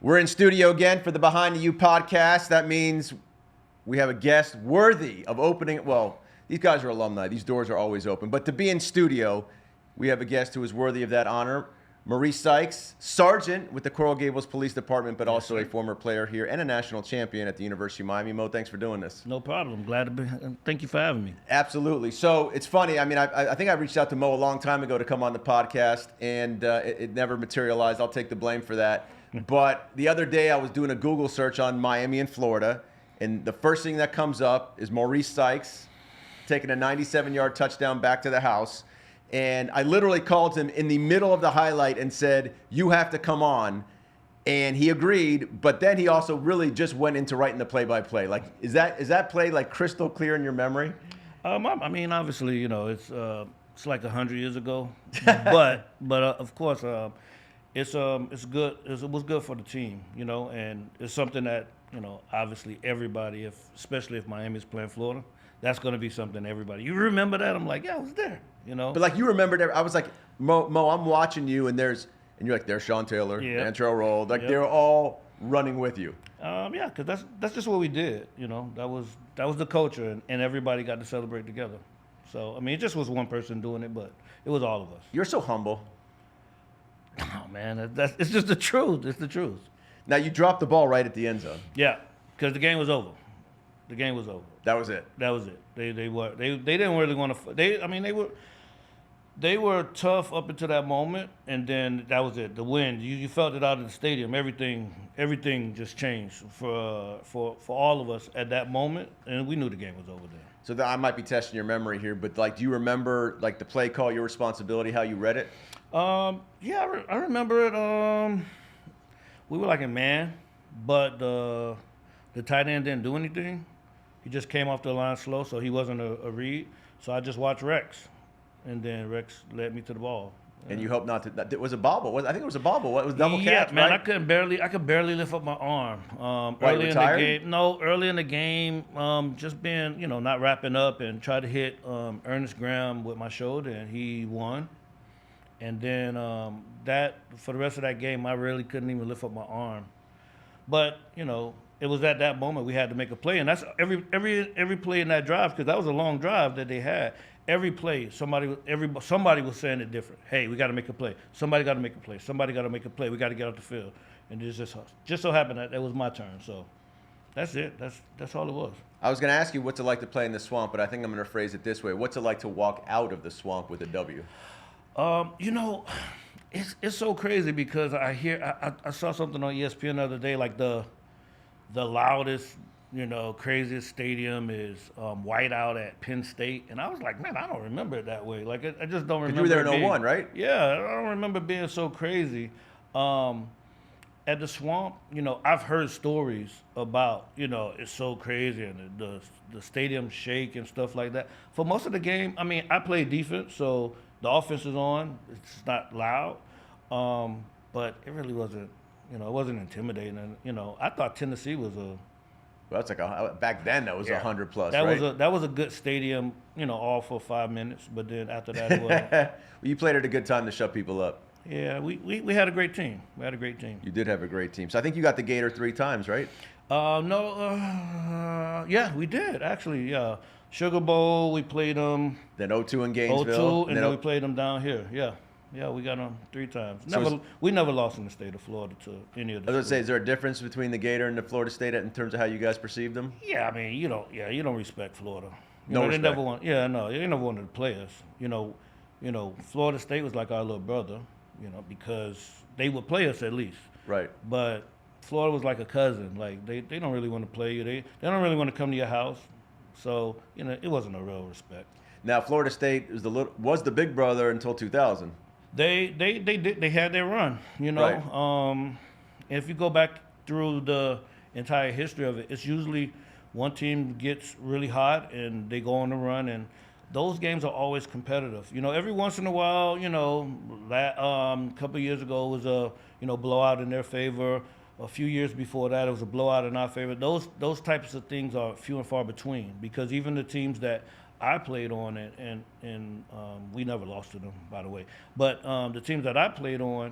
We're in studio again for the Behind the U podcast. That means we have a guest worthy of opening. Well, these guys are alumni. These doors are always open. But to be in studio, we have a guest who is worthy of that honor. Maurice Sikes, sergeant with the Coral Gables Police Department, but also a former player here and a national champion at the University of Miami. Mo, thanks for doing this. No problem. Glad to be. Thank you for having me. Absolutely. So it's funny. I mean, I think I reached out to Mo a long time ago to come on the podcast, and it never materialized. I'll take the blame for that. But the other day I was doing a Google search on Miami and Florida, and the first thing that comes up is Maurice Sikes taking a 97-yard touchdown back to the house. And I literally called him in the middle of the highlight and said, "You have to come on." And he agreed, but then he also really just went into writing the play-by-play. Like, is that play like crystal clear in your memory? I mean, obviously, you know, it's like 100 years ago, but of course, it's good. It was good for the team, you know, and it's something that, you know, obviously everybody, especially if Miami's playing Florida, that's going to be something everybody. You remember that? I'm like, yeah, I was there, you know. But like you remembered, I was like, Mo, I'm watching you, and you're like, there's Sean Taylor, Antrell Roll, like they're all running with you. Yeah, because that's just what we did, you know. That was the culture, and everybody got to celebrate together. So I mean, it just was one person doing it, but it was all of us. You're so humble. Oh man, it's just the truth. It's the truth. Now you dropped the ball right at the end zone. Yeah, because the game was over. The game was over. That was it. That was it. They didn't really want to. They were tough up until that moment, and then that was it. The wind, you felt it out of the stadium. Everything just changed for all of us at that moment, and we knew the game was over there. So I might be testing your memory here, but like, do you remember like the play call, your responsibility, how you read it? Yeah, I remember it. We were like in man, but the tight end didn't do anything. He just came off the line slow, so he wasn't a read. So I just watched Rex, and then Rex led me to the ball. And you hope not to. It was a bobble. I think it was a bobble. It was double catch, man. right? I could barely lift up my arm. Early in the game. No, early in the game, just being, you know, not wrapping up and tried to hit Ernest Graham with my shoulder, and he won. And then that for the rest of that game, I really couldn't even lift up my arm. But you know, it was at that moment we had to make a play, and that's every play in that drive, because that was a long drive that they had. Every play, somebody was saying it different. Hey, we got to make a play. Somebody got to make a play. Somebody got to make a play. We got to get off the field. And it just so happened that was my turn. So that's it. That's all it was. I was going to ask you what's it like to play in the swamp, but I think I'm going to phrase it this way: what's it like to walk out of the swamp with a W? You know, it's so crazy because I saw something on ESPN the other day, like the loudest, you know, craziest stadium is whiteout at Penn State, and I was like, man, I don't remember it that way. Like I just don't remember. You were there in 01, right? Yeah, I don't remember being so crazy. At the swamp, you know, I've heard stories about, you know, it's so crazy and the stadium shake and stuff like that. For most of the game, I mean, I play defense, so the offense is on. It's not loud, but it really wasn't. You know, it wasn't intimidating. And you know, I thought Tennessee was a. Well, that's like back then. That was 100 plus. That right? that was a good stadium. You know, all for 5 minutes. But then after that, it wasn't. Well, you played at a good time to shut people up. Yeah, we had a great team. We had a great team. You did have a great team. So I think you got the Gator 3 times, right? No. Yeah, we did actually. Yeah, Sugar Bowl. We played them. Then 02 in Gainesville. 02, and then we played them down here. Yeah. Yeah, we got them 3 times. We never lost in the state of Florida to any of the. I was going to say, is there a difference between the Gator and the Florida State in terms of how you guys perceived them? Yeah, I mean, you don't respect Florida. No respect. They never wanted to play us. You know, Florida State was like our little brother. You know, because they would play us at least. Right. But Florida was like a cousin. Like they don't really want to play you. They don't really want to come to your house. So you know, it wasn't a real respect. Now Florida State was the big brother until 2000. They had their run, you know. Right. If you go back through the entire history of it, it's usually one team gets really hot and they go on the run, and those games are always competitive. You know, every once in a while, you know, a couple of years ago was a blowout in their favor. A few years before that, it was a blowout in our favor. Those types of things are few and far between, because even the teams that I played on, and we never lost to them, by the way. But the teams that I played on,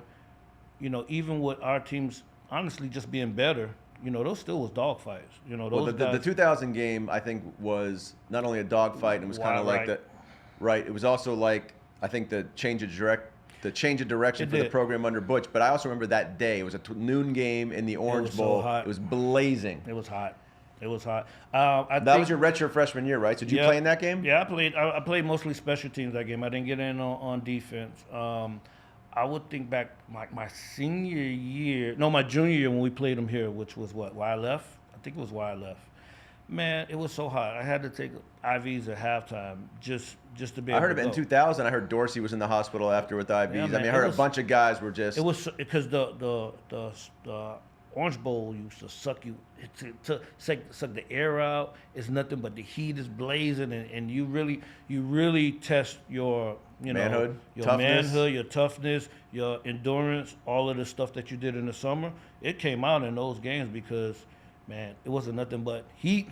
you know, even with our teams honestly just being better, those still was dog fights. Those Well, the guys, 2000 game, I think, was not only a dogfight, and it was kind of like right. right. It was also like, I think, the change of direction It for the did. program under Butch. But I also remember that day. It was a noon game in the Orange was so Bowl. hot. It was blazing. It was hot. It was hot. That was your redshirt freshman year, right? So did you play in that game? Yeah, I played. I played mostly special teams that game. I didn't get in on defense. I would think back my senior year, no, my junior year when we played them here, which was why I left. I think it was why I left. Man, it was so hot. I had to take IVs at halftime just to be able to I heard of it in go. 2000. I heard Dorsey was in the hospital after with IVs. Yeah, I man, mean, I heard a bunch of guys were just. It was because the Orange Bowl used to suck you to suck the air out. It's nothing but the heat is blazing, and you really test your Manhood, your toughness. manhood, your toughness, your endurance, all of the stuff that you did in the summer. It came out in those games because, man, it wasn't nothing but heat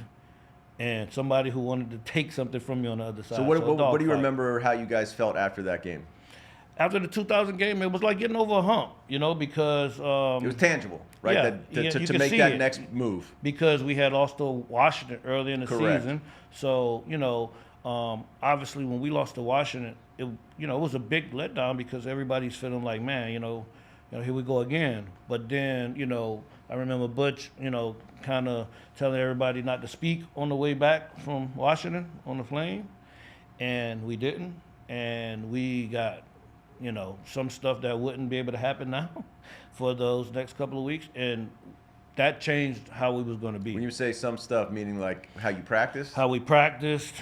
and somebody who wanted to take something from you on the other side. So what do you fight. remember how you guys felt after that game? After the 2000 game, it was like getting over a hump, because It was tangible, right? Yeah, you To could make see that it. next move. Because we had lost to Washington early in the Correct. season. So, obviously when we lost to Washington, it was a big letdown because everybody's feeling like, man, here we go again. But then, I remember Butch, kind of telling everybody not to speak on the way back from Washington on the plane. And we didn't. And we got, some stuff that wouldn't be able to happen now for those next couple of weeks. And that changed how we was going to be. When you say some stuff, meaning like how you practice? How we practiced,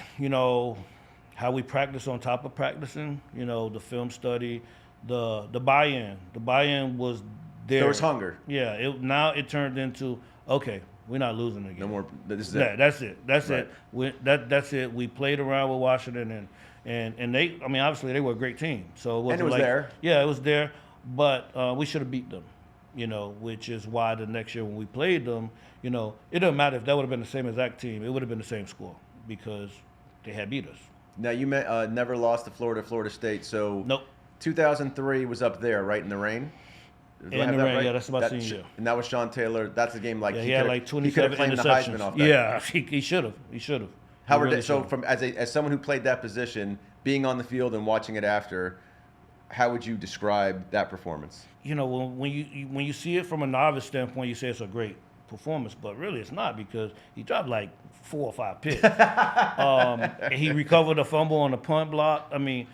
how we practiced on top of practicing, the film study, the buy-in. The buy-in was there. There was hunger. Yeah, now it turned into, okay, we're not losing again. No more. This is it. Yeah, that's it. That's Right. it. That's it. We played around with Washington, and they, I mean, obviously they were a great team. So it wasn't And it was like, there. Yeah, it was there, but we should have beat them. Which is why the next year when we played them, it doesn't matter if that would have been the same exact team. It would have been the same score because they had beat us. Now you never lost to Florida State. So Nope. 2003 was up there, right in the rain. Do I In have the that rain, right? yeah, that's my senior year. And that was Sean Taylor. That's the game. Like Yeah, he he had could've- like he could 27 have claimed the interceptions. Heisman off that. Yeah, he should have. He should have. How were so from as someone who played that position, being on the field and watching it after, how would you describe that performance? When you see it from a novice standpoint, you say it's a great performance, but really it's not because he dropped like 4 or 5 picks. And he recovered a fumble on the punt block. I mean,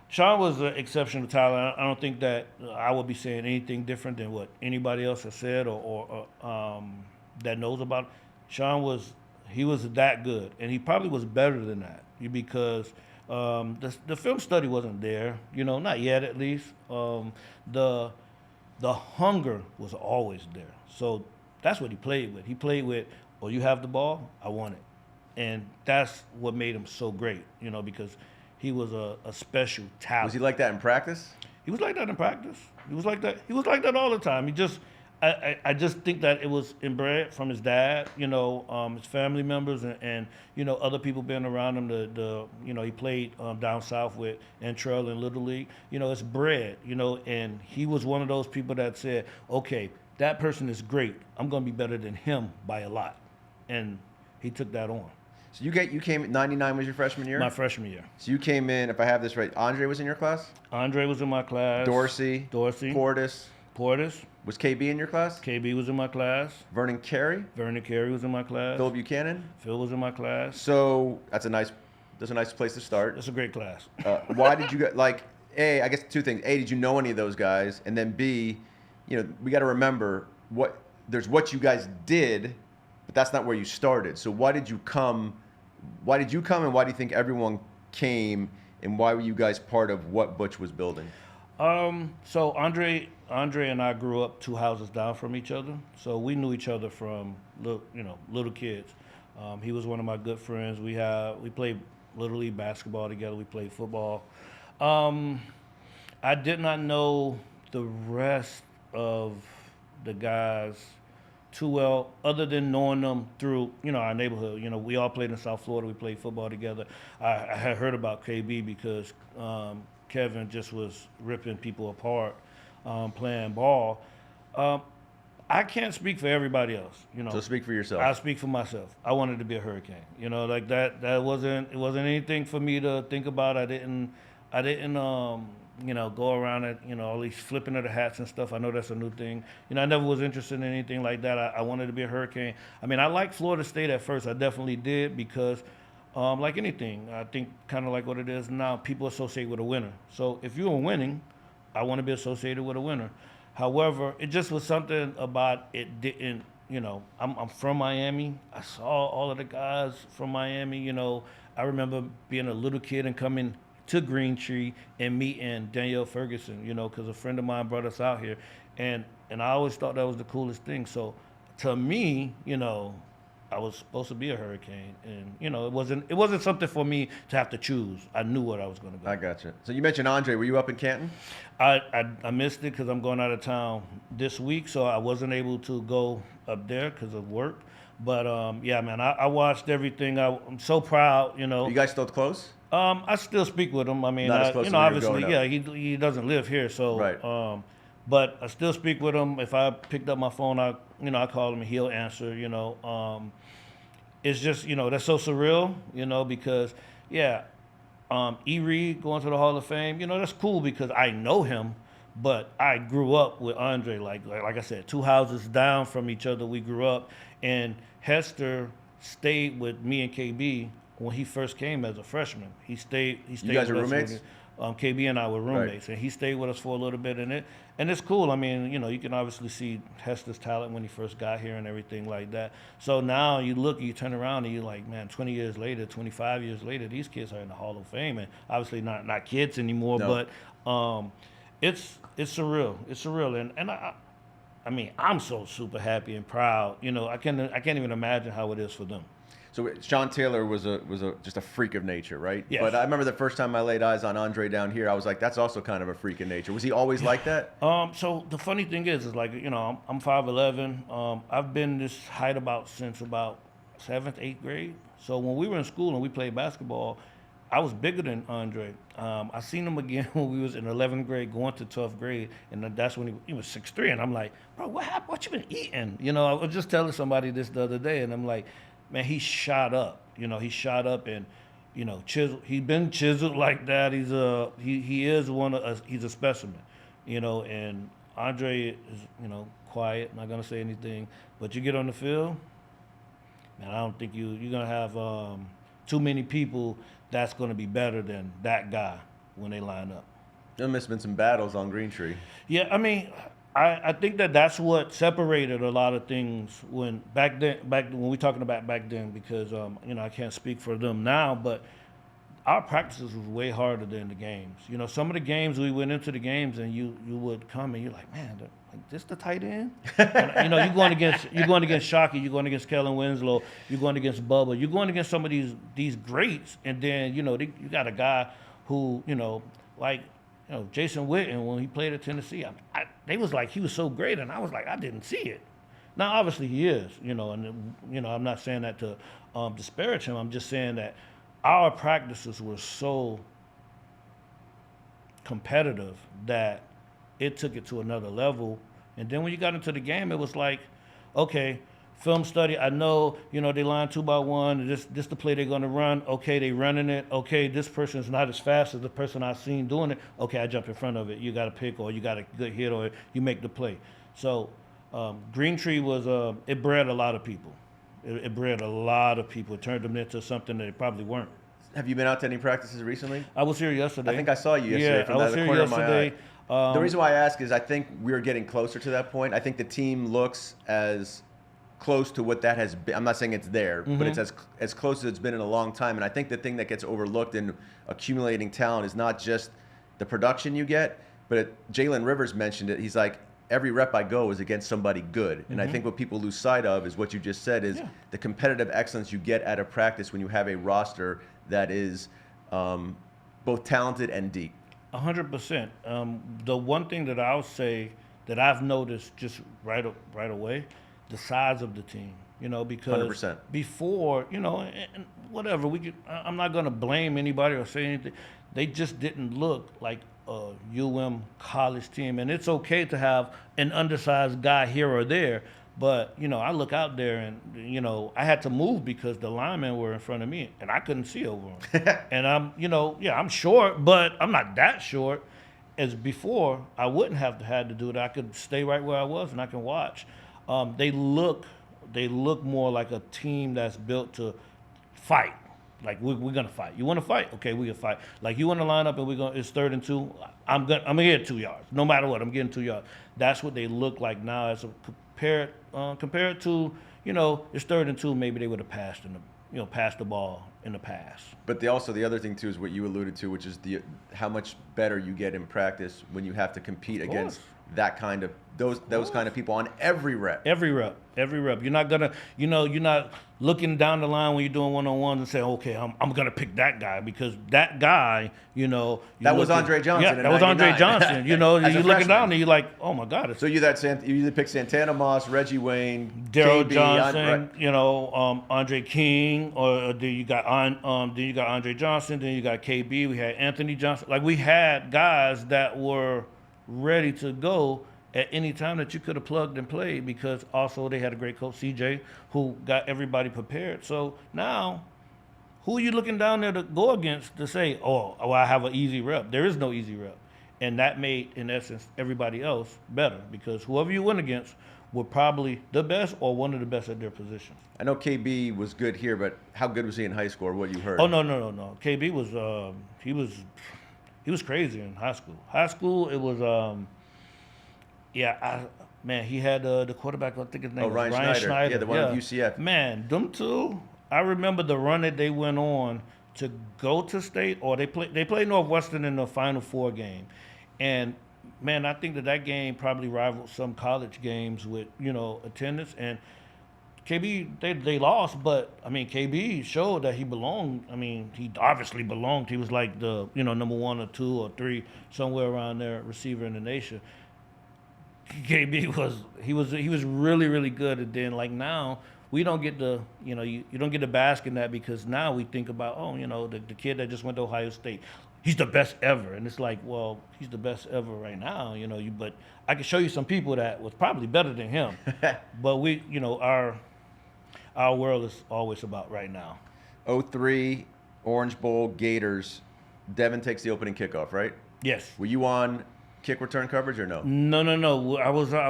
Sean was an exceptional talent. I don't think that I would be saying anything different than what anybody else has said or that knows about him. Sean was that good, and he probably was better than that because the film study wasn't there, not yet at least. The hunger was always there. So that's what he played with. He played with, oh, you have the ball, I want it. And that's what made him so great, because he was a special talent. Was he like that in practice? He was like that in practice. He was like that all the time. I just think that it was inbred from his dad, his family members and other people being around him. He played down south with Entrell in Little League. It's bred, and he was one of those people that said, okay, that person is great. I'm going to be better than him by a lot. And he took that on. So you came 99 was your freshman year? My freshman year. So you came in, if I have this right, Andre was in your class? Andre was in my class. Dorsey. Portis. Was KB in your class? KB was in my class. Vernon Carey? Vernon Carey was in my class. Phil Buchanan? Phil was in my class. So that's a nice place to start. That's a great class. Why did you get A, I guess 2 things. A, did you know any of those guys? And then B, we got to remember there's what you guys did, but that's not where you started. So why did you come? Why did you come, and why do you think everyone came? And why were you guys part of what Butch was building? So Andre and I grew up 2 houses down from each other, so we knew each other from little kids. He was one of my good friends. We played Little League basketball together. We played football. I did not know the rest of the guys too well, other than knowing them through our neighborhood. We all played in South Florida. We played football together. I had heard about KB because Kevin just was ripping people apart playing ball. I can't speak for everybody else, you know. So speak for yourself. I speak for myself. I wanted to be a Hurricane, you know, like that. It wasn't anything for me to think about. I didn't, you know, go around it, you know, all these flipping of the hats and stuff. I know that's a new thing. You know, I never was interested in anything like that. I wanted to be a Hurricane. I mean, I liked Florida State at first. I definitely did because, like anything, I think kind of like what it is now, people associate with a winner. So if you were winning, I want to be associated with a winner. However, it just was something about it didn't, you know, I'm from Miami. I saw all of the guys from Miami, you know. I remember being a little kid and coming to Green Tree and meeting Danielle Ferguson, you know, because a friend of mine brought us out here. And I always thought that was the coolest thing. So to me, you know, I was supposed to be a Hurricane, and you know, it wasn't something for me to have to choose. I knew what I was going to go. I got you. So you mentioned Andre. Were you up in Canton? I missed it because I'm going out of town this week, so I wasn't able to go up there because of work. But yeah, man, I watched everything. I'm so proud. You know, You guys still close? I still speak with him. I mean, Not as close you as know, when you were obviously, growing yeah, he doesn't live here, so. Right. But I still speak with him. If I picked up my phone, I call him and he'll answer. You know, it's just, you know, that's so surreal. You know, because yeah, E. Reed going to the Hall of Fame. You know, that's cool because I know him, but I grew up with Andre. Like I said, 2 houses down from each other, we grew up, and Hester stayed with me and KB when he first came as a freshman. He stayed. You guys with are us roommates? KB and I were roommates, and he stayed with us for a little bit, and it's cool. I mean, you know, you can obviously see Hester's talent when he first got here and everything like that. So now you look, you turn around, and you're like, man, 20 years later, 25 years later, these kids are in the Hall of Fame, and obviously not kids anymore, No. but it's surreal. It's surreal, and I mean, I'm so super happy and proud. You know, I can't even imagine how it is for them. So Sean Taylor was just a freak of nature, right? Yes. But I remember the first time I laid eyes on Andre down here, I was like, that's also kind of a freak of nature. Was he always like that? So the funny thing is like, you know, I'm 5'11". I've been this height since about 7th, 8th grade. So when we were in school and we played basketball, I was bigger than Andre. I seen him again when we was in 11th grade going to 12th grade, and that's when he was 6'3", and I'm like, bro, what happened? What you been eating? You know, I was just telling somebody this the other day, and I'm like, man, he shot up. You know, he shot up, and you know, he's been chiseled like that. He's he's a specimen. You know, and Andre is, you know, quiet, not gonna say anything. But you get on the field, man, I don't think you're gonna have too many people that's gonna be better than that guy when they line up. There must have been some battles on Green Tree. Yeah, I mean, I think that's what separated a lot of things when when we talking about back then, because you know, I can't speak for them now, but our practices was way harder than the games. You know, some of the games we went into the games and you would come and you're like, man, like this the tight end? And, you know, you're going against Shockey, you're going against Kellen Winslow, you're going against Bubba, you're going against some of these greats, and then you know you got a guy who, you know, like, you know, Jason Witten, when he played at Tennessee, they was like, he was so great, and I was like, I didn't see it. Now, obviously, he is, you know, and, you know, I'm not saying that to disparage him. I'm just saying that our practices were so competitive that it took it to another level. And then when you got into the game, it was like, okay, film study, I know, you know, they line 2-by-1, this the play they're gonna run, okay, they running it, okay, this person's not as fast as the person I've seen doing it, okay, I jump in front of it, you got a pick, or you got a good hit, or you make the play. So Green Tree was, it bred a lot of people. It bred a lot of people. It turned them into something that they probably weren't. Have you been out to any practices recently? I was here yesterday. I think I saw you yesterday from the corner of my eye. The reason why I ask is I think we're getting closer to that point. I think the team looks as close to what that has been. I'm not saying it's there, but it's as close as it's been in a long time. And I think the thing that gets overlooked in accumulating talent is not just the production you get, but Jalen Rivers mentioned it. He's like, every rep I go is against somebody good. And I think what people lose sight of is what you just said is the competitive excellence you get out of practice when you have a roster that is both talented and deep. 100%. The one thing that I'll say that I've noticed just right away, the size of the team. You know, because 100%. Before, you know, and whatever, I'm not going to blame anybody or say anything. They just didn't look like college team, and it's okay to have an undersized guy here or there. But, I look out there and, I had to move because the linemen were in front of me and I couldn't see over them. And I'm short, but I'm not that short. As before, I wouldn't have had to do it. I could stay right where I was and I can watch. They look more like a team that's built to fight. Like we're gonna fight. You want to fight? Okay, we can fight. Like you want to line up and it's 3rd and 2. I'm gonna get 2 yards. No matter what, I'm getting 2 yards. That's what they look like now. As compared to it's 3rd and 2. Maybe they would have passed passed the ball in the past. But the other thing too is what you alluded to, which is how much better you get in practice when you have to compete against that kind of those kind of people on every rep. Every rep. You're not gonna, you're not looking down the line when you're doing one-on-ones and saying, okay, I'm gonna pick that guy because that guy, that was Andre Johnson. Yeah, that was Andre Johnson. You're looking down and you're like, oh my God. So you either pick Santana Moss, Reggie Wayne, Daryl Johnson, Andre King, or then you got Andre Johnson, then you got KB. We had Anthony Johnson. Like we had guys that were ready to go at any time that you could have plugged and played because also they had a great coach, CJ, who got everybody prepared. So now, who are you looking down there to go against to say, oh, I have an easy rep? There is no easy rep. And that made, in essence, everybody else better because whoever you went against were probably the best or one of the best at their position. I know KB was good here, but how good was he in high school or what you heard? Oh, no. KB was, he was crazy in high school. High school, it was, he had the quarterback, I think his name was Ryan Schneider. Yeah, the one at UCF. Man, them two, I remember the run that they went on to go to state, or they played Northwestern in the Final Four game. And, man, I think that game probably rivaled some college games with, attendance. And KB, they lost, but, KB showed that he belonged. He obviously belonged. He was like the, number 1 or 2 or 3, somewhere around there, receiver in the nation. KB was really, really good. And then like now we don't get the, you don't get to bask in that because now we think about, the kid that just went to Ohio State, he's the best ever. And it's like, well, he's the best ever right now, but I can show you some people that was probably better than him. But we, our world is always about right now. 03 Orange Bowl Gators. Devin takes the opening kickoff, right? Yes. Were you on kick return coverage or no? No. I was on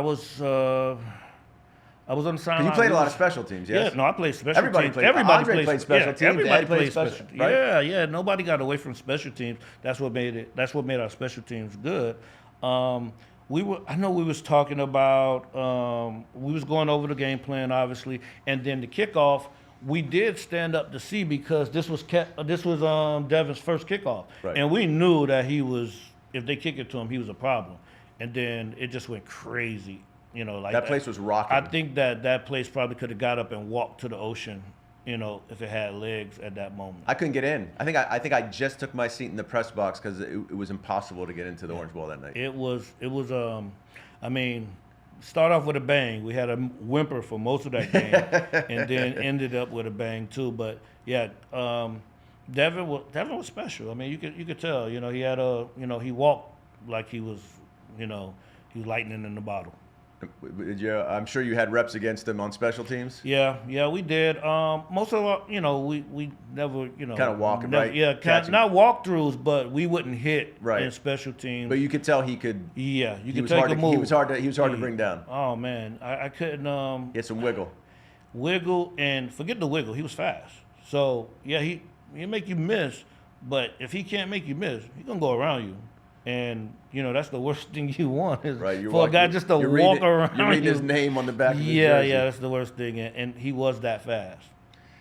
the sideline. You played a lot of special teams, yes? Yeah, no, I played special teams. Everybody played special teams. Everybody played special teams. Right? Yeah. Nobody got away from special teams. That's what made our special teams good. I know we was talking about, we was going over the game plan, obviously, and then the kickoff, we did stand up to see because this was Devin's first kickoff. Right. And we knew that if they kick it to him, he was a problem. And then it just went crazy. That place was rocking. I think that place probably could have got up and walked to the ocean, if it had legs at that moment. I couldn't get in. I think I just took my seat in the press box because it was impossible to get into the Orange Bowl that night. It was. Start off with a bang. We had a whimper for most of that game, and then ended up with a bang too. But yeah, Devin was special. You could tell. He had he walked like he was lightning in the bottle. I'm sure you had reps against him on special teams. Yeah, we did. Most of our, we never, kind of walking, right? Yeah, not walkthroughs, but we wouldn't hit in special teams. But you could tell he could. Yeah, you could take a move. He was hard to bring down. Oh man, I couldn't. He had some wiggle, and forget the wiggle. He was fast. So yeah, he make you miss, but if he can't make you miss, he's gonna go around you. And, that's the worst thing you want is for a guy just to walk around. You're reading his name on the back of his jersey. Yeah, that's the worst thing. And he was that fast.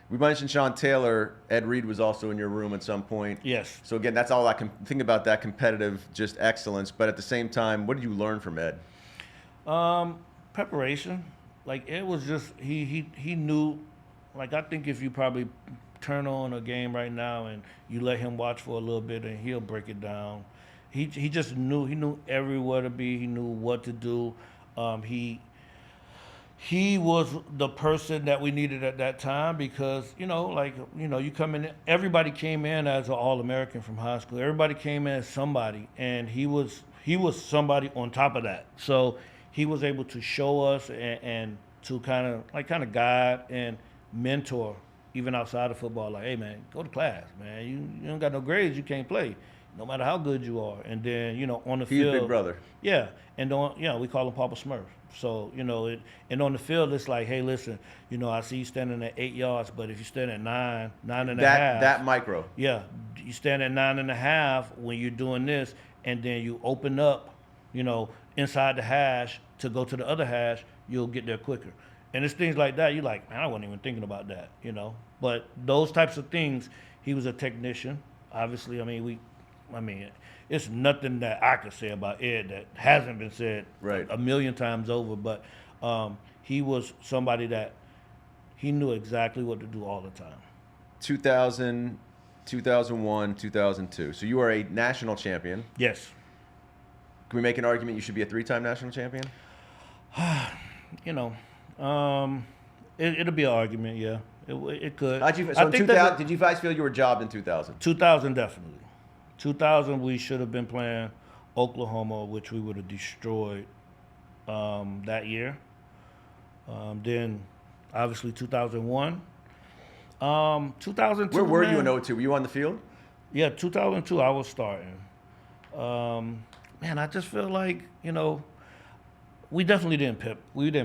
We mentioned Sean Taylor. Ed Reed was also in your room at some point. Yes. So, again, that's all I can think about, that competitive just excellence. But at the same time, what did you learn from Ed? Preparation. Like, it was just, he knew, like, I think if you probably turn on a game right now and you let him watch for a little bit and he'll break it down. He just knew everywhere to be. He knew what to do. he was the person that we needed at that time because, you come in, everybody came in as an All-American from high school. Everybody came in as somebody, and he was somebody on top of that. So he was able to show us and to kind of guide and mentor even outside of football. Like, hey, man, go to class, man. You don't got no grades, you can't play, no matter how good you are. And then, on the field. He's big brother. Yeah, and we call him Papa Smurf. So, and on the field, it's like, hey, listen, I see you standing at 8 yards, but if you stand at nine and a half. That micro. Yeah, you stand at 9.5 when you're doing this, and then you open up, inside the hash to go to the other hash, you'll get there quicker. And it's things like that. You're like, man, I wasn't even thinking about that, But those types of things, he was a technician. Obviously, it's nothing that I could say about Ed that hasn't been said a million times over. But he was somebody that he knew exactly what to do all the time. 2000, 2001, 2002. So you are a national champion. Yes. Can we make an argument you should be a 3-time national champion? It'll be an argument, yeah. It could. Did you guys feel you were jobbed in 2000? 2000, definitely. 2000, we should have been playing Oklahoma, which we would have destroyed that year. Then, obviously, 2001. 2002. Where were you in 2002? Were you on the field? Yeah, 2002, I was starting. I just feel like, we definitely didn't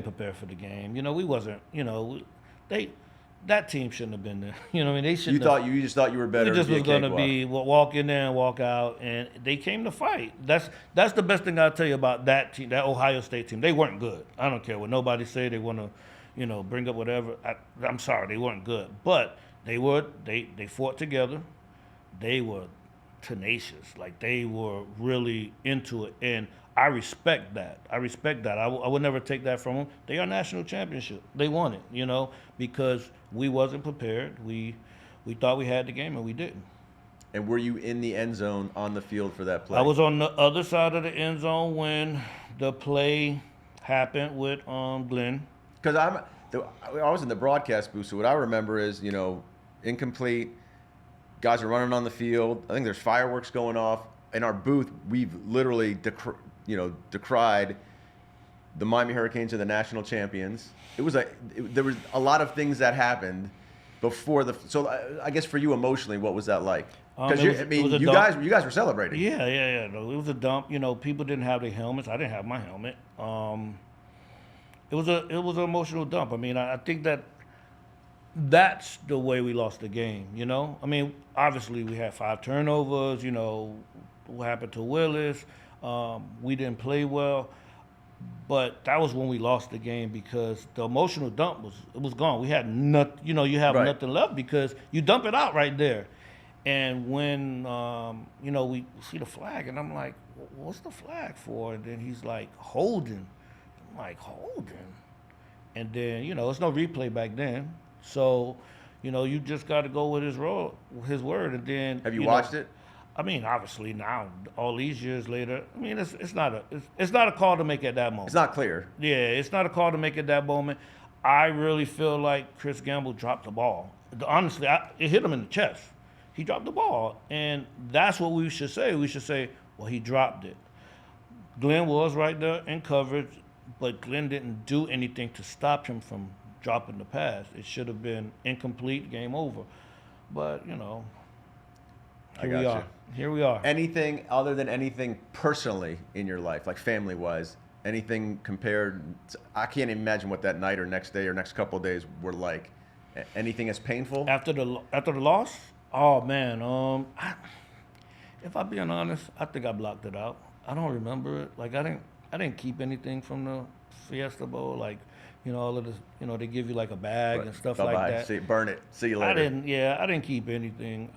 prepare for the game. We wasn't, that team shouldn't have been there. They shouldn't. You just thought you were better. It just was going to be walk in there and walk out, and they came to fight. That's the best thing I'll tell you about that team, that Ohio State team. They weren't good. I don't care what nobody say. They want to, bring up whatever. I'm sorry, they weren't good, but they fought together. They were tenacious. Like, they were really into it, and I respect that. I would never take that from them. They are national championship. They won it, because we wasn't prepared. We thought we had the game, and we didn't. And were you in the end zone on the field for that play? I was on the other side of the end zone when the play happened with Glenn. Because I was in the broadcast booth, so what I remember is, incomplete, guys are running on the field. I think there's fireworks going off. In our booth, we've literally decried the Miami Hurricanes are the national champions. There was a lot of things that happened before so I guess for you emotionally, what was that like? Because you guys were celebrating. Yeah. No, it was a dump. People didn't have their helmets. I didn't have my helmet. It was an emotional dump. I think that's the way we lost the game. Obviously we had 5 turnovers. What happened to Willis? We didn't play well, but that was when we lost the game because the emotional dump was gone. We had nothing. You have nothing left because you dump it out right there. And when we see the flag, and I'm like, "What's the flag for?" And then he's like, "Holding." I'm like, "Holding?" And then it's no replay back then, so you just got to go with his word. And then have you watched it? Obviously now, all these years later, it's not a call to make at that moment. It's not clear. Yeah, it's not a call to make at that moment. I really feel like Chris Gamble dropped the ball. Honestly, it hit him in the chest. He dropped the ball, and that's what we should say. We should say, well, he dropped it. Glenn was right there in coverage, but Glenn didn't do anything to stop him from dropping the pass. It should have been incomplete, game over. But, Here we are. Anything other than anything personally in your life, like family-wise, anything compared I can't imagine what that night or next day or next couple of days were like. Anything as painful? After the loss? Oh, man. If I'm being honest, I think I blocked it out. I don't remember it. Like, I didn't keep anything from the Fiesta Bowl. Like, all of this, they give you like a bag and stuff like that. Burn it. See you later. I didn't keep anything.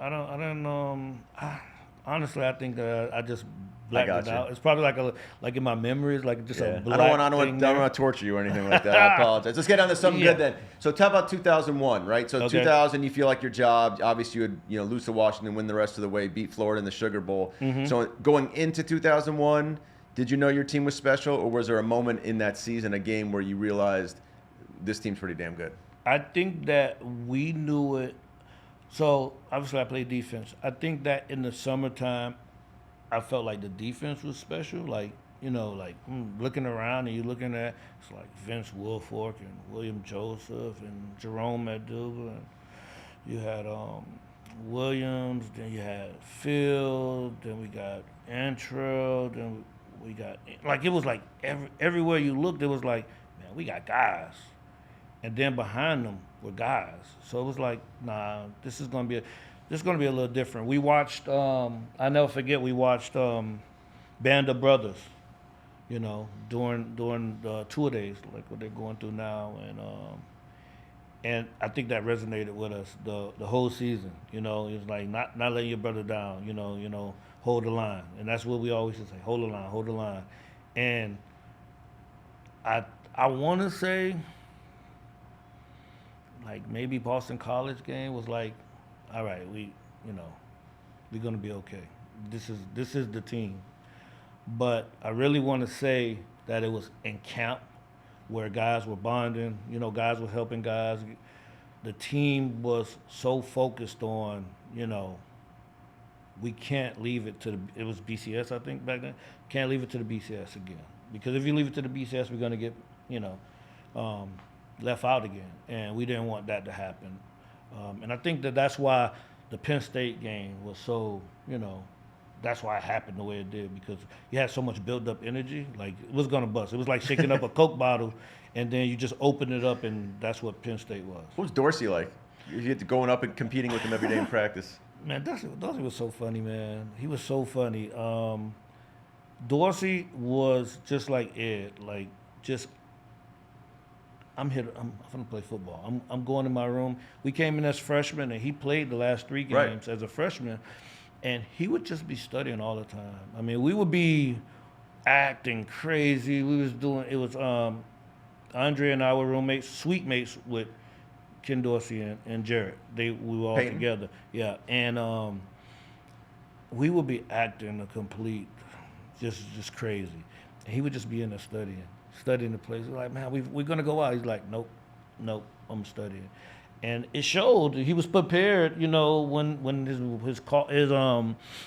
Honestly, I think I just blacked it out. It's probably like in my memories, like just a black I don't want to torture you or anything like that. I apologize. Let's get on to something good then. So talk about 2001, right? So 2000, you feel like your job. Obviously, you would lose to Washington, win the rest of the way, beat Florida in the Sugar Bowl. Mm-hmm. So going into 2001, did you know your team was special, or was there a moment in that season, a game where you realized this team's pretty damn good? I think that we knew it. So obviously I played defense. I think that in the summertime, I felt like the defense was special. Like, looking around and you're looking at, it's like Vince Wilfork and William Joseph and Jerome McDougal. And you had Williams, then you had Phil, then we got Antrell, then we got, like, it was like everywhere you looked, it was like, man, we got guys. And then behind them were guys. So it was like, nah, this is gonna be a little different. We watched, I never forget, we watched Band of Brothers, during the tour days, like what they're going through now, and I think that resonated with us the whole season. It's like not letting your brother down. Hold the line, and that's what we always say: hold the line. And I want to say, like, maybe Boston College game was like, all right, we're gonna be okay. This is the team. But I really want to say that it was in camp where guys were bonding, guys were helping guys. The team was so focused on, we can't leave it to it was BCS, I think, back then. Can't leave it to the BCS again. Because if you leave it to the BCS, we're going to get, left out again. And we didn't want that to happen. And I think that's why the Penn State game was so, that's why it happened the way it did, because you had so much built-up energy. Like, it was going to bust. It was like shaking up a Coke bottle, and then you just open it up, and that's what Penn State was. What was Dorsey like? You get to going up and competing with him every day in practice. Man, Dorsey was so funny, man. He was so funny. Dorsey was just like Ed, like, just, I'm going to play football. I'm going in my room. We came in as freshmen, and he played the last 3 games as a freshman. And he would just be studying all the time. I mean, we would be acting crazy. Andre and I were roommates, suite mates with Ken Dorsey and Jarrett. We were all together. Yeah. And we would be acting a complete, just crazy. And he would just be in there studying the place. We're like, man, we're going to go out. He's like, nope, I'm studying. And it showed. He was prepared, when his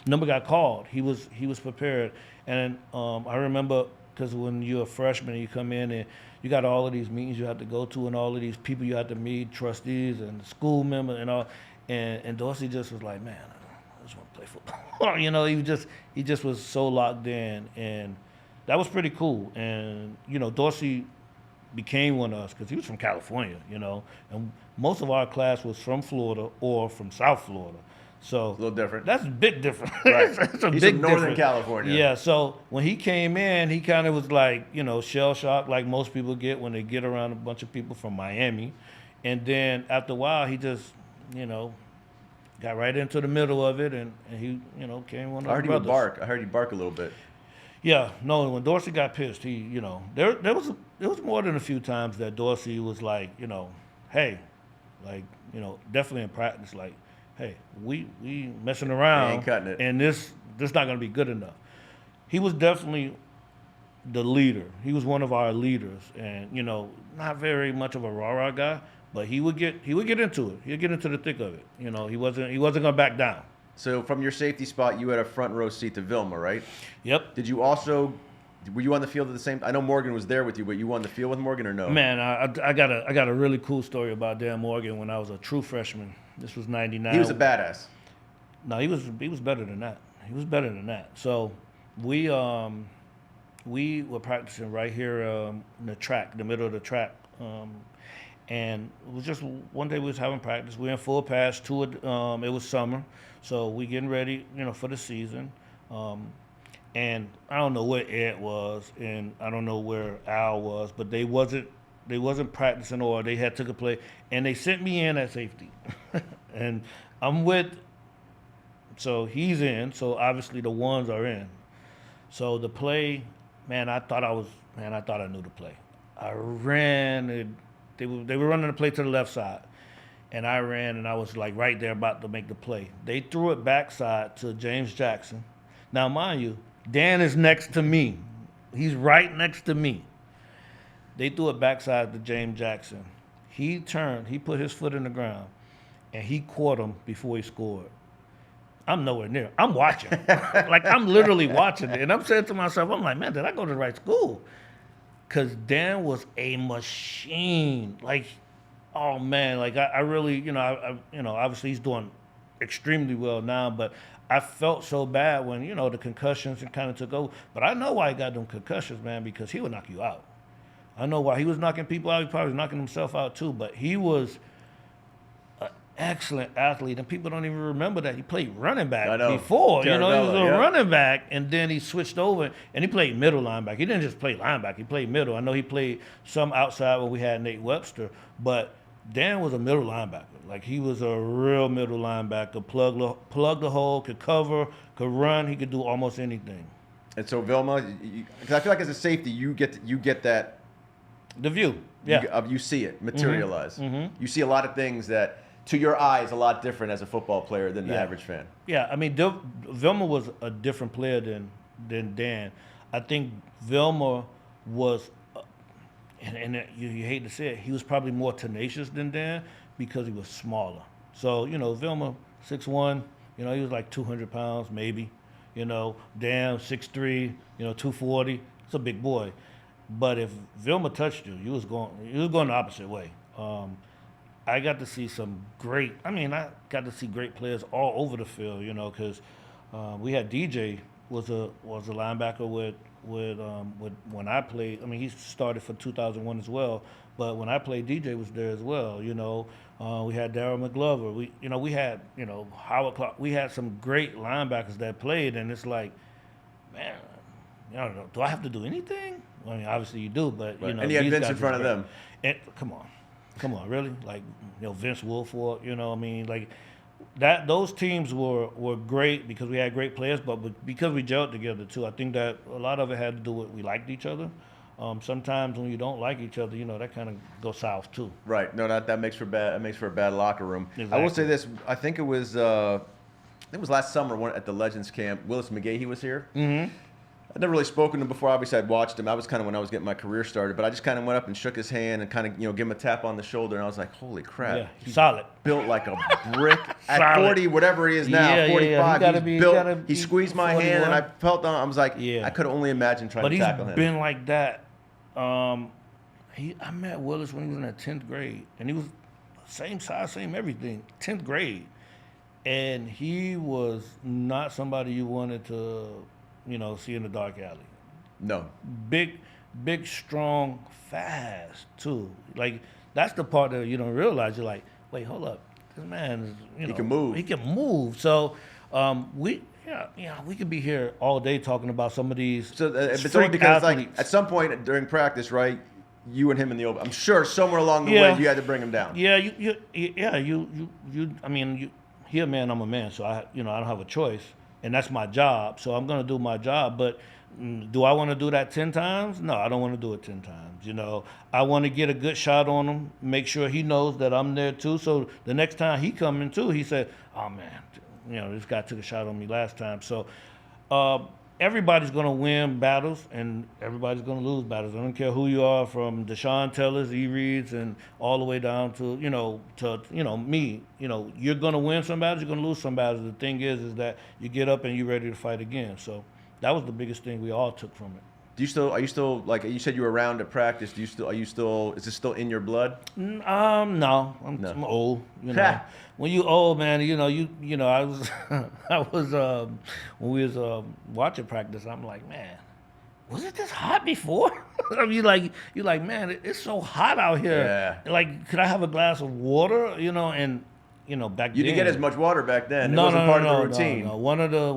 number got called. He was prepared. And I remember, because when you're a freshman and you come in and you got all of these meetings you have to go to and all of these people you have to meet, trustees and school members and all. And Dorsey just was like, man, I just want to play football. He just was so locked in, and that was pretty cool. And Dorsey became one of us because he was from California, and most of our class was from Florida or from South Florida. So a little different. That's a bit different. Right. That's a He's big from Northern difference. California. Yeah. So when he came in, he kind of was like, shell shocked, like most people get when they get around a bunch of people from Miami. And then after a while, he just, got right into the middle of it, and he, came one of our brothers. I heard he would bark. I heard he bark a little bit. Yeah, no. When Dorsey got pissed, he, there was more than a few times that Dorsey was like, hey, like, definitely in practice, like, hey, we messing around, ain't cutting it, and this not gonna be good enough. He was definitely the leader. He was one of our leaders, and not very much of a rah-rah guy, but he would get into it. He'd get into the thick of it. He wasn't gonna back down. So from your safety spot, you had a front row seat to Vilma, right? Yep. Were you on the field at the same time? I know Morgan was there with you, but you were on the field with Morgan or no? Man, I got a really cool story about Dan Morgan when I was a true freshman. This was '99. He was a badass. No, he was better than that. He was better than that. So we were practicing right here in the track, the middle of the track. And it was just one day we was having practice. We were in full pass to it. It was summer, so we getting ready, for the season. And I don't know where Ed was, and I don't know where Al was, but they wasn't practicing, or they had took a play, and they sent me in at safety. And I'm with, so he's in, so obviously the ones are in. So the play, man, I thought I knew the play. I ran, they were running the play to the left side, and I ran, and I was like right there about to make the play. They threw it backside to James Jackson. Now, mind you, Dan is next to me. He's right next to me. They threw it backside to James Jackson. He turned, he put his foot in the ground, and he caught him before he scored. I'm nowhere near. I'm watching. Like, I'm literally watching it. And I'm saying to myself, I'm like, man, did I go to the right school? Because Dan was a machine. Like, oh, man. Like, I really, obviously he's doing extremely well now, but I felt so bad when, the concussions kind of took over. But I know why he got them concussions, man, because he would knock you out. I know why. He was knocking people out. He probably was knocking himself out, too. But he was excellent athlete, and people don't even remember that he played running back before. He was a running back, and then he switched over and he played middle linebacker. He didn't just play linebacker; he played middle. I know he played some outside when we had Nate Webster, but Dan was a middle linebacker. Like, he was a real middle linebacker. Plug the hole, could cover, could run. He could do almost anything. And so Vilma, because I feel like as a safety, you get that. The view, yeah. You see it materialize. Mm-hmm. You see a lot of things that, to your eye, is a lot different as a football player than the average fan. Yeah, I mean, Vilma was a different player than Dan. I think Vilma was, and you hate to say it, he was probably more tenacious than Dan because he was smaller. So, Vilma, 6'1", he was like 200 pounds, maybe. Dan, 6'3", 240. It's a big boy. But if Vilma touched you, you was going the opposite way. I got to see I got to see great players all over the field, because we had DJ was a linebacker with when I played. I mean, he started for 2001 as well, but when I played, DJ was there as well. We had Darryl McGlover. We had Howard Clark. We had some great linebackers that played, and it's like, man, I don't know. Do I have to do anything? I mean, obviously you do, but right. And you had Vince in front of them. And come on, really? Like, Vince Wilfork, like that. Those teams were great because we had great players, but because we gelled together too. I think that a lot of it had to do with we liked each other. Sometimes when you don't like each other, that kind of goes south too. Right. No, that makes for a bad locker room. Exactly. I will say this. I think it was last summer at the Legends camp. Willis McGahee was here. Mm-hmm. I'd never really spoken to him before. Obviously, I'd watched him. That was kind of when I was getting my career started. But I just kind of went up and shook his hand and kind of, give him a tap on the shoulder. And I was like, holy crap. Yeah, he's solid. Built like a brick. At 40, whatever he is now, 45, he's built. He squeezed my 41. Hand, and I felt on. I was like, I could only imagine trying to tackle him. But he's been like that. I met Willis when he was in the 10th grade. And he was same size, same everything. 10th grade. And he was not somebody you wanted to see in the dark alley. No. Big, strong, fast, too. Like, that's the part that you don't realize. You're like, wait, hold up. This man is, he can move. He can move. So, we could be here all day talking about some of these. So, it's only because, athletes. Like, at some point during practice, right, you and him in the open, I'm sure somewhere along the way you had to bring him down. Yeah, I mean, he a man, I'm a man, so I don't have a choice. And that's my job, so I'm going to do my job. But do I want to do that 10 times? No, I don't want to do it 10 times. I want to get a good shot on him, make sure he knows that I'm there too. So the next time he come in too, he said, oh, man, this guy took a shot on me last time. So everybody's going to win battles, and everybody's going to lose battles. I don't care who you are, from Deshaun Tellers, E. Reeds, and all the way down to, me. You're going to win some battles, you're going to lose some battles. The thing is that you get up and you're ready to fight again. So that was the biggest thing we all took from it. Are you still, like you said you were around at practice, is this still in your blood? No. I'm old, When you old, man, I was when we was watching practice, I'm like, man, was it this hot before? I mean, you're like, man, it's so hot out here. Yeah. Like, could I have a glass of water? And back then you didn't get as much water back then. It wasn't part of the routine. No. One of the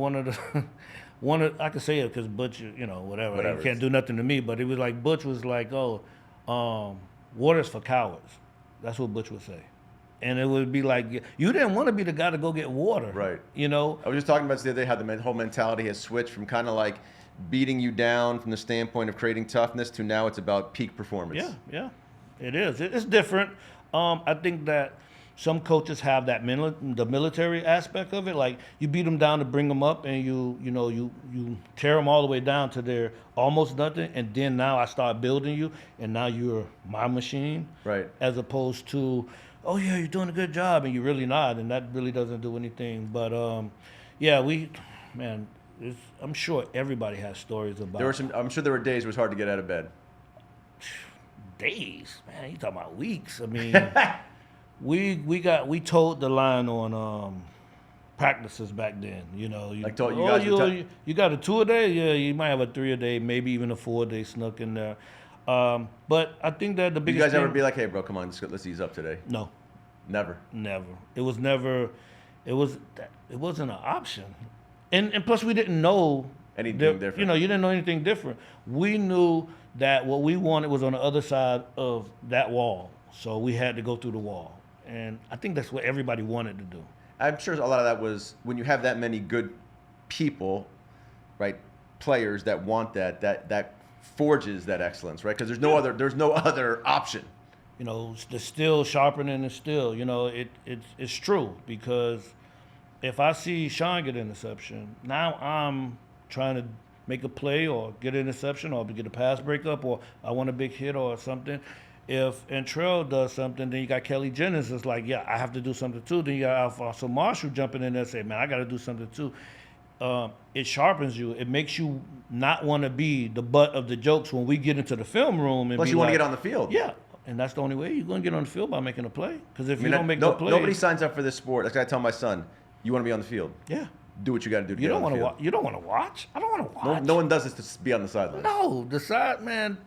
I could say it because Butch, whatever. He can't do nothing to me. But it was like Butch was like, water's for cowards. That's what Butch would say. And it would be like, you didn't want to be the guy to go get water. Right. I was just talking about this the other day, how the whole mentality has switched from kind of like beating you down from the standpoint of creating toughness to now it's about peak performance. Yeah. It is. It's different. I think that some coaches have that the military aspect of it. Like you beat them down to bring them up, and you tear them all the way down to their almost nothing, and then now I start building you, and now you're my machine. Right. As opposed to, oh yeah, you're doing a good job, and you're really not, and that really doesn't do anything. But yeah, I'm sure everybody has stories about. I'm sure there were days it was hard to get out of bed. Days, man. You talking about weeks? I mean, we towed the line on practices back then. You know, you got a 2-a-day. Yeah, you might have a 3-a-day, maybe even a 4-day snuck in there. But I think that the biggest. You guys ever be like, hey, bro, come on, let's ease up today? No, never. It was never. It wasn't an option. And plus, we didn't know anything different. You know, you didn't know anything different. We knew that what we wanted was on the other side of that wall. So we had to go through the wall. And I think that's what everybody wanted to do. I'm sure a lot of that was when you have that many good people, right, players that want that forges that excellence, right? Because there's no other option. You know, the steel sharpening the steel. You know, it's true, because if I see Sean get an interception, now I'm trying to make a play or get an interception or get a pass breakup or I want a big hit or something. If Antrell does something, then you got Kelly Jennings that's like, yeah, I have to do something too. Then you got Alfonso Marshall jumping in there and say, man, I got to do something too. It sharpens you. It makes you not want to be the butt of the jokes when we get into the film room. And plus, you want to get on the field. Yeah. And that's the only way you're going to get on the field, by making a play. Because if you don't make no play. Nobody signs up for this sport. That's what I tell my son. You want to be on the field. Yeah. Do what you got to do to you get don't on the field. You don't want to watch? I don't want to watch. No one does this to be on the sideline. No. The side, man,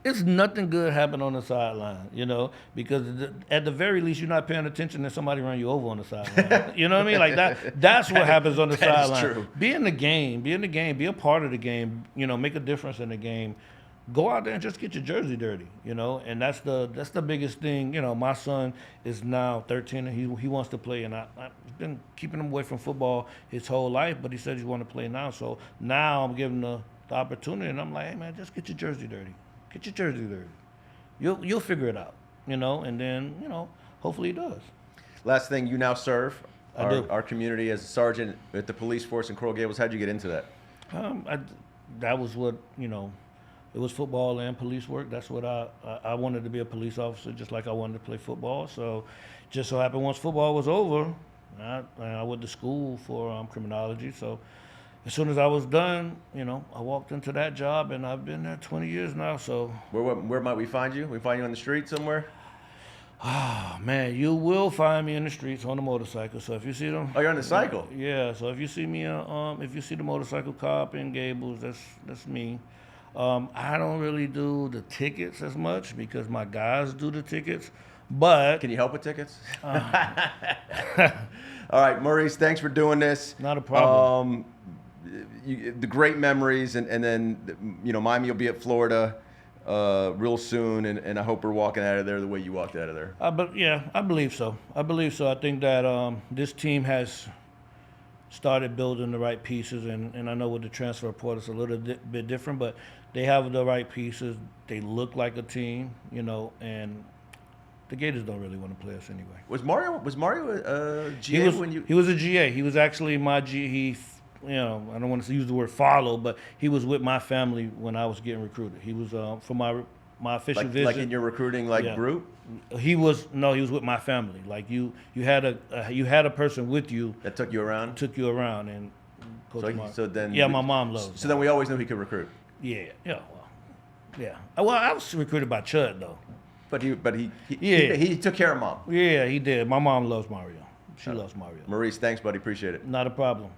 it's nothing good happen on the sideline, you know, because at the very least, you're not paying attention and somebody run you over on the sideline. You know what I mean? Like that's what happens on the sideline. True. Be in the game, be a part of the game, you know, make a difference in the game. Go out there and just get your jersey dirty, you know, and that's the biggest thing. You know, my son is now 13 and he wants to play, and I've been keeping him away from football his whole life, but he said he wants to play now. So now I'm giving him the opportunity, and I'm like, hey man, just get your jersey dirty. Get your jersey dirty. You'll figure it out, you know, and then, you know, hopefully he does. Last thing, you now serve our community as a sergeant at the police force in Coral Gables. How'd you get into that? That was what, you know, it was football and police work. That's what I wanted to be, a police officer, just like I wanted to play football. So just so happened once football was over, I went to school for criminology. So as soon as I was done, you know, I walked into that job, and I've been there 20 years now. So where might we find you? We find you on the street somewhere? Oh, man, you will find me in the streets on a motorcycle. So if you see them, oh, you're on the cycle. Yeah. So if you see me, if you see the motorcycle cop in Gables, that's me. I don't really do the tickets as much because my guys do the tickets. But can you help with tickets? All right, Maurice, thanks for doing this. Not a problem. The great memories, and then, you know, Miami will be at Florida real soon, and I hope we're walking out of there the way you walked out of there. But yeah, I believe so. I think that this team has started building the right pieces, and I know with the transfer report it's a little bit different, but they have the right pieces. They look like a team, you know, and the Gators don't really want to play us anyway. Was Mario a GA when you? He was a GA. He was actually my GA. He, you know, I don't want to use the word follow, but he was with my family when I was getting recruited. He was for my official visit. Like in your recruiting group? He was with my family. Like you had a person with you that took you around. And so then my mom loved. So then we always knew he could recruit. Yeah. Well, I was recruited by Chud though. But he took care of mom. Yeah, he did. My mom loves Mario. She loves Mario. Maurice, thanks, buddy. Appreciate it. Not a problem.